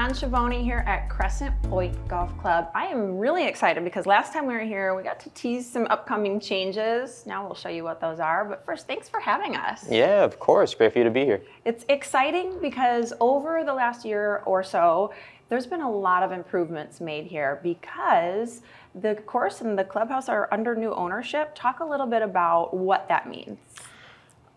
Ron Schiavone here at Crescent Pointe Golf Club. I am really excited because last time we were here, we got to tease some upcoming changes. Now we'll show you what those are. But first, thanks for having us. Yeah, of course. Great for you to be here. It's exciting because over the last year or so, there's been a lot of improvements made here because the course and the clubhouse are under new ownership. Talk a little bit about what that means.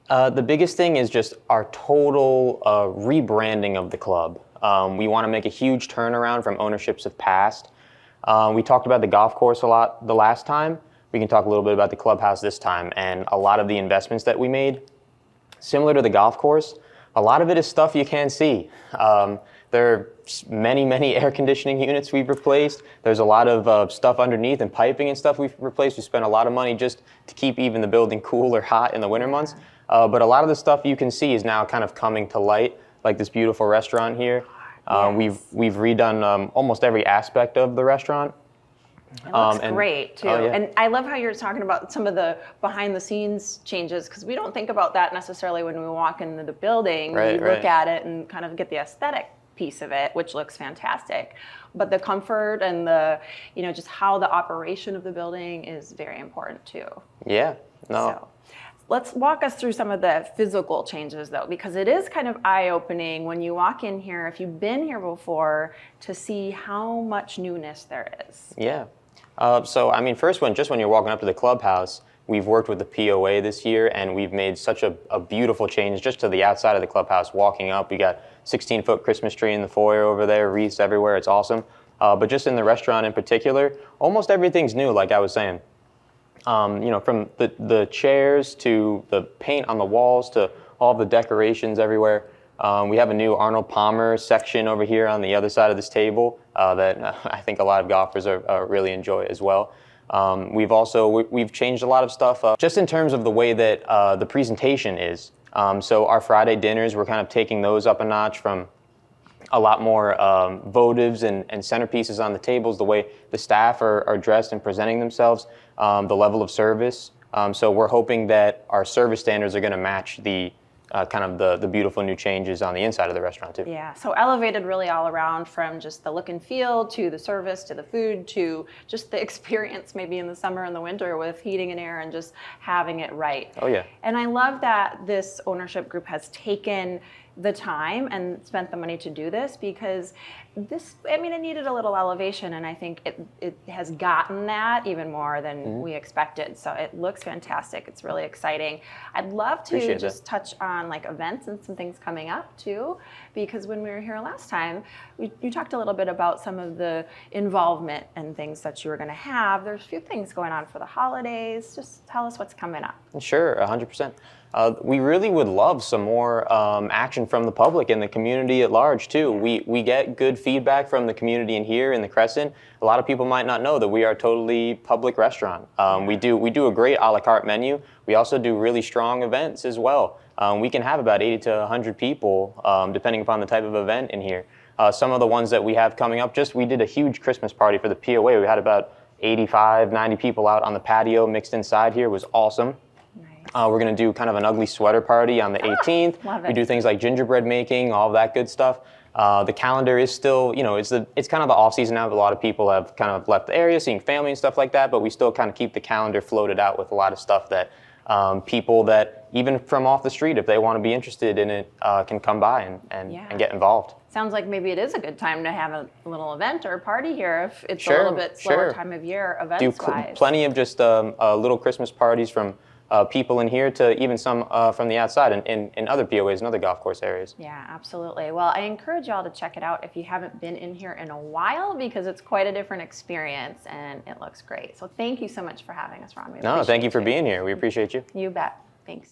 The biggest thing is just our total rebranding of the club. We want to make a huge turnaround from ownerships of past. We talked about the golf course a lot the last time. We can talk a little bit about the clubhouse this time, and a lot of the investments that we made. Similar to the golf course, a lot of it is stuff you can't see. There are many air conditioning units we've replaced. There's a lot of stuff underneath and piping and stuff we've replaced. We spent a lot of money just to keep even the building cool or hot in the winter months. But a lot of the stuff you can see is now kind of coming to light, like this beautiful restaurant here. Yes. We've redone almost every aspect of the restaurant. It looks great too. Oh, yeah. And I love how you're talking about some of the behind the scenes changes, because we don't think about that necessarily when we walk into the building. We look at it and kind of get the aesthetic piece of it, which looks fantastic. But the comfort and the, just how the operation of the building is very important too. Yeah, no. So, let's walk us through some of the physical changes though, because it is kind of eye-opening when you walk in here, if you've been here before, to see how much newness there is. Yeah. So, I mean, first when you're walking up to the clubhouse, we've worked with the POA this year, and we've made such a beautiful change just to the outside of the clubhouse. Walking up, we got 16-foot Christmas tree in the foyer over there, wreaths everywhere. It's awesome. But just in the restaurant in particular, almost everything's new, like I was saying. From the chairs to the paint on the walls to all the decorations everywhere. We have a new Arnold Palmer section over here on the other side of this table that I think a lot of golfers really enjoy as well. We've changed a lot of stuff just in terms of the way that the presentation is. So our Friday dinners, we're kind of taking those up a notch from a lot more votives and centerpieces on the tables, the way the staff are dressed and presenting themselves, the level of service. So we're hoping that our service standards are going to match the kind of the beautiful new changes on the inside of the restaurant too. Yeah, so elevated really all around, from just the look and feel to the service to the food to just the experience maybe in the summer and the winter with heating and air and just having it right. Oh yeah. And I love that this ownership group has taken the time and spent the money to do this, because it needed a little elevation, and I think it has gotten that even more than we expected. So it looks fantastic. It's really exciting. I'd love to just touch on like events and some things coming up too, because when we were here last time, you talked a little bit about some of the involvement and things that you were going to have. There's a few things going on for the holidays. Just tell us what's coming up. Sure, 100%. We really would love some more action from the public and the community at large too. We get good feedback from the community in here in the Crescent. A lot of people might not know that we are a totally public restaurant. We do a great a la carte menu. We also do really strong events as well. We can have about 80 to 100 people depending upon the type of event in here. Some of the ones that we have coming up, we did a huge Christmas party for the POA. We had about 85, 90 people out on the patio mixed inside here. It was awesome. We're going to do kind of an ugly sweater party on the 18th. Love it. We do things like gingerbread making, all that good stuff. The calendar is still, it's kind of the off season now. But a lot of people have kind of left the area, seeing family and stuff like that. But we still kind of keep the calendar floated out with a lot of stuff that people that even from off the street, if they want to be interested in it, can come by and get involved. Sounds like maybe it is a good time to have a little event or party here if it's a little bit slower time of year events-wise. Plenty of just little Christmas parties from people in here to even some from the outside in other POAs and other golf course areas. Yeah, absolutely. Well, I encourage y'all to check it out if you haven't been in here in a while, because it's quite a different experience and it looks great. So thank you so much for having us, Ron. No, thank you for being here. We appreciate you. You bet. Thanks.